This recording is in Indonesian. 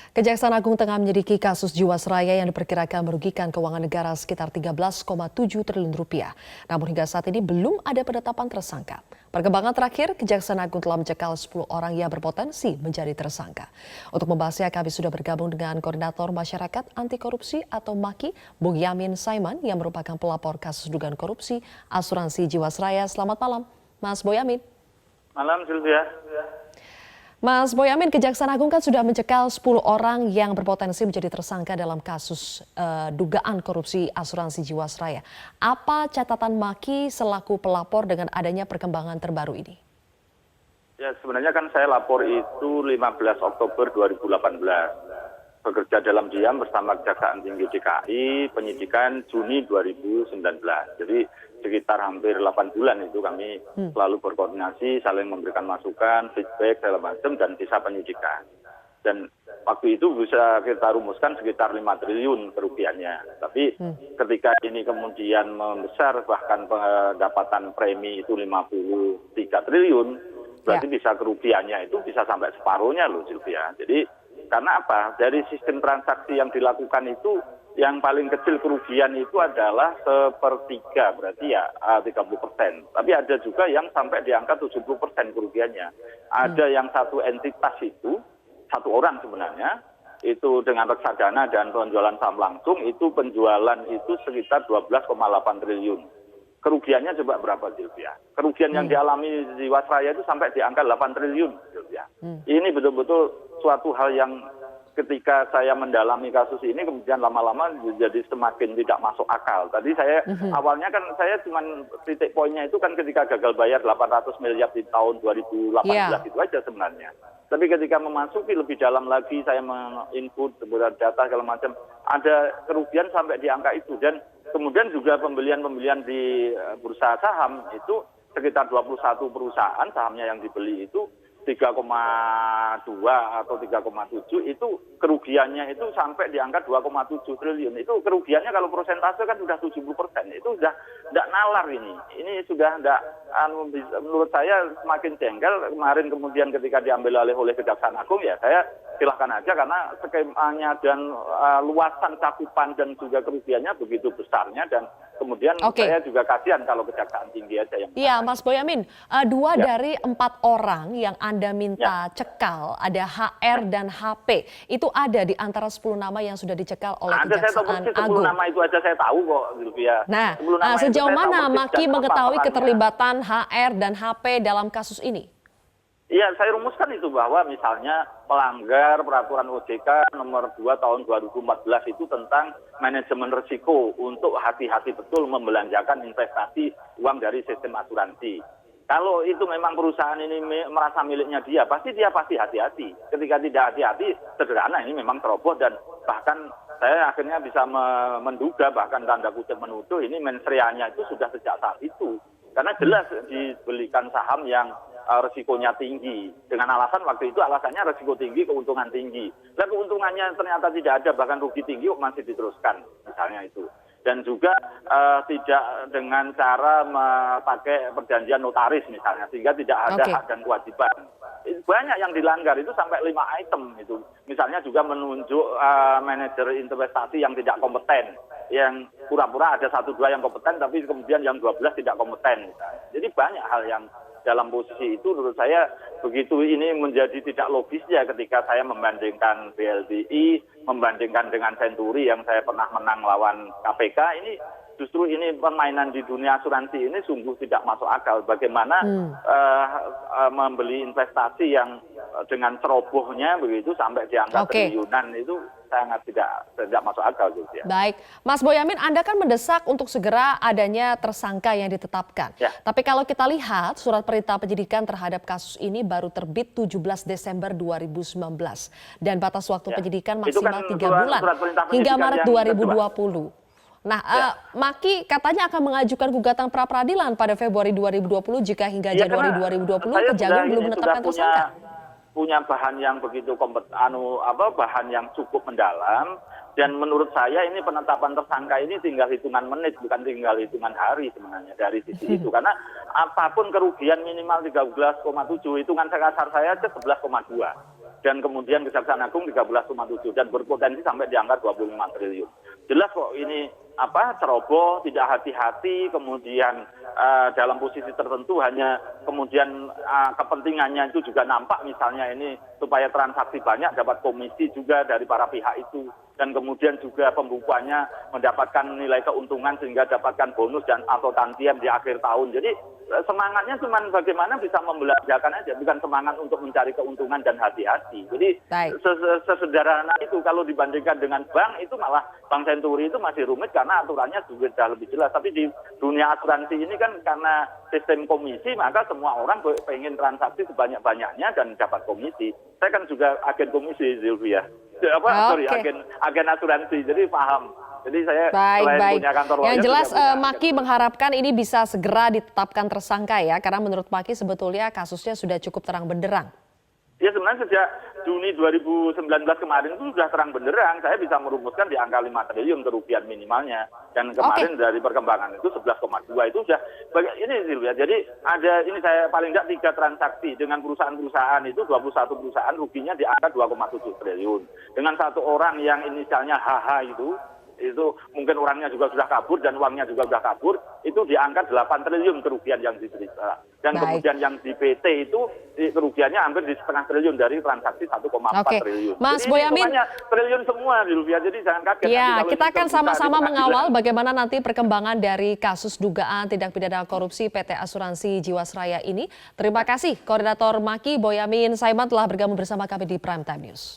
Kejaksaan Agung tengah menyelidiki kasus Jiwasraya yang diperkirakan merugikan keuangan negara sekitar 13,7 triliun rupiah. Namun hingga saat ini belum ada penetapan tersangka. Perkembangan terakhir, Kejaksaan Agung telah mencekal 10 orang yang berpotensi menjadi tersangka. Untuk membahasnya, kami sudah bergabung dengan Koordinator Masyarakat Anti Korupsi atau MAKI, Bung Yamin Saiman, yang merupakan pelapor kasus dugaan korupsi asuransi Jiwasraya. Selamat malam, Mas Boyamin. Malam, Sylvia. Mas Boyamin, Kejaksaan Agung kan sudah mencekal 10 orang yang berpotensi menjadi tersangka dalam kasus dugaan korupsi asuransi Jiwasraya. Apa catatan MAKI selaku pelapor dengan adanya perkembangan terbaru ini? Ya, sebenarnya kan saya lapor itu 15 Oktober 2018. Bekerja dalam diam bersama Kejaksaan Tinggi DKI, penyidikan Juni 2019. Jadi sekitar hampir 8 bulan itu kami selalu berkoordinasi, saling memberikan masukan, feedback, segala macam, dan bisa penyidikan. Dan waktu itu bisa kita rumuskan sekitar 5 triliun kerugiannya. Tapi ketika ini kemudian membesar, bahkan pendapatan premi itu 53 triliun, berarti bisa kerugiannya itu bisa sampai separuhnya loh, Sylvia. Jadi karena apa? Dari sistem transaksi yang dilakukan itu, yang paling kecil kerugian itu adalah 1/3, berarti ya 30%. Tapi ada juga yang sampai di angka 70% kerugiannya. Ada yang satu entitas itu, satu orang sebenarnya, itu dengan reksadana dan penjualan saham langsung, itu penjualan itu sekitar 12,8 triliun. Kerugiannya coba berapa, Sylvia? Kerugian yang dialami Jiwasraya itu sampai di angka 8 triliun, Sylvia. Ini betul-betul suatu hal yang ketika saya mendalami kasus ini kemudian lama-lama jadi semakin tidak masuk akal. Tadi saya awalnya kan saya cuma titik poinnya itu kan ketika gagal bayar 800 miliar di tahun 2018 itu aja sebenarnya. Tapi ketika memasuki lebih dalam lagi, saya menginput data segala macam, ada kerugian sampai di angka itu. Dan kemudian juga pembelian-pembelian di bursa saham itu sekitar 21 perusahaan sahamnya yang dibeli itu 3,2 atau 3,7 itu kerugiannya itu sampai di angka 2,7 triliun. Itu kerugiannya kalau persentase kan sudah 70%. Itu sudah tidak nalar ini. Ini sudah tidak, menurut saya semakin jengkel. Kemarin kemudian ketika diambil alih oleh Kejaksaan Agung, ya saya silahkan aja karena skemanya dan luasan cakupan dan juga kerugiannya begitu besarnya, dan kemudian saya juga kasihan kalau Kejaksaan Tinggi aja yang. Iya, Mas Boyamin, dua dari 4 orang yang Anda minta cekal, ada HR dan HP, itu ada di antara 10 nama yang sudah dicekal oleh Kejaksaan Agung. 10 nama itu aja saya tahu kok, Sylvia. Nah, sejauh mana MAKI mengetahui keterlibatan HR dan HP dalam kasus ini? Iya, saya rumuskan itu bahwa misalnya melanggar peraturan OJK nomor 2 tahun 2014 itu tentang manajemen risiko untuk hati-hati betul membelanjakan investasi uang dari sistem asuransi. Kalau itu memang perusahaan ini merasa miliknya dia pasti hati-hati. Ketika tidak hati-hati, sederhana ini memang ceroboh, dan bahkan saya akhirnya bisa menduga, bahkan tanda kutip menuduh, ini mensreanya itu sudah sejak saat itu. Karena jelas dibelikan saham yang resikonya tinggi. Dengan alasan waktu itu alasannya resiko tinggi, keuntungan tinggi. Dan keuntungannya ternyata tidak ada, bahkan rugi tinggi masih diteruskan, misalnya itu. Dan juga tidak dengan cara memakai perjanjian notaris misalnya, sehingga tidak ada hak dan kewajiban. Banyak yang dilanggar, itu sampai 5 item itu. Misalnya juga menunjuk manajer investasi yang tidak kompeten, yang pura-pura ada 1-2 yang kompeten, tapi kemudian yang 12 tidak kompeten. Jadi banyak hal yang dalam posisi itu menurut saya begitu ini menjadi tidak logisnya ketika saya membandingkan BLBI, membandingkan dengan Senturi yang saya pernah menang lawan KPK. Ini justru ini permainan di dunia asuransi ini sungguh tidak masuk akal. Bagaimana membeli investasi yang dengan cerobohnya begitu sampai di angka triliunan, itu sangat tidak masuk akal gitu ya. Baik, Mas Boyamin, Anda kan mendesak untuk segera adanya tersangka yang ditetapkan. Tapi kalau kita lihat surat perintah penyidikan terhadap kasus ini baru terbit 17 Desember 2019 dan batas waktu penyidikan maksimal 3 bulan hingga Maret 2020. Nah, MAKI katanya akan mengajukan gugatan pra peradilan pada Februari 2020 jika hingga Januari 2020 Kejagung belum menetapkan tersangka. Punya bahan yang begitu bahan yang cukup mendalam, dan menurut saya ini penetapan tersangka ini tinggal hitungan menit, bukan tinggal hitungan hari sebenarnya dari sisi itu. Karena apapun kerugian minimal 13,7, hitungan kasar saya aja 11,2. dan kemudian Kejaksaan Agung 13,7 dan berpotensi sampai di angka 25 triliun. Jelas kok ini ceroboh, tidak hati-hati, kemudian dalam posisi tertentu hanya kemudian kepentingannya itu juga nampak, misalnya ini supaya transaksi banyak dapat komisi juga dari para pihak itu, dan kemudian juga pembukuannya mendapatkan nilai keuntungan sehingga dapatkan bonus dan atau tantiem di akhir tahun. Jadi semangatnya cuma bagaimana bisa membelanjakan aja, bukan semangat untuk mencari keuntungan dan hati-hati. Jadi sesederhana itu. Kalau dibandingkan dengan bank, itu malah Bank Senturi itu masih rumit karena aturannya juga sudah lebih jelas. Tapi di dunia asuransi ini kan karena sistem komisi, maka semua orang pengen transaksi sebanyak-banyaknya dan dapat komisi. Saya kan juga agen komisi, Zilvia. Agen asuransi, jadi paham. Jadi saya punya kantor lawyer. Yang jelas Maki mengharapkan ini bisa segera ditetapkan tersangka ya, karena menurut Maki sebetulnya kasusnya sudah cukup terang benderang. Ya sebenarnya sejak Juni 2019 kemarin itu sudah terang benderang, saya bisa merumuskan di angka 5 triliun kerugian minimalnya. Dan kemarin dari perkembangan itu 11,2 itu sudah, ini Silvia, jadi ada, ini saya paling tidak 3 transaksi dengan perusahaan-perusahaan itu 21 perusahaan ruginya di angka 2,7 triliun. Dengan satu orang yang inisialnya HH itu mungkin orangnya juga sudah kabur dan uangnya juga sudah kabur, itu di angka 8 triliun kerugian yang diderita. Dan kemudian yang di PT itu kerugiannya hampir di setengah triliun dari transaksi 1,4 triliun. Mas Boyamin, triliun semua, Dilvia, jadi jangan kaget. Ya, kita akan sama-sama mengawal bagaimana nanti perkembangan dari kasus dugaan tindak pidana korupsi PT Asuransi Jiwasraya ini. Terima kasih Koordinator Maki Boyamin Saiman telah bergabung bersama kami di Prime Time News.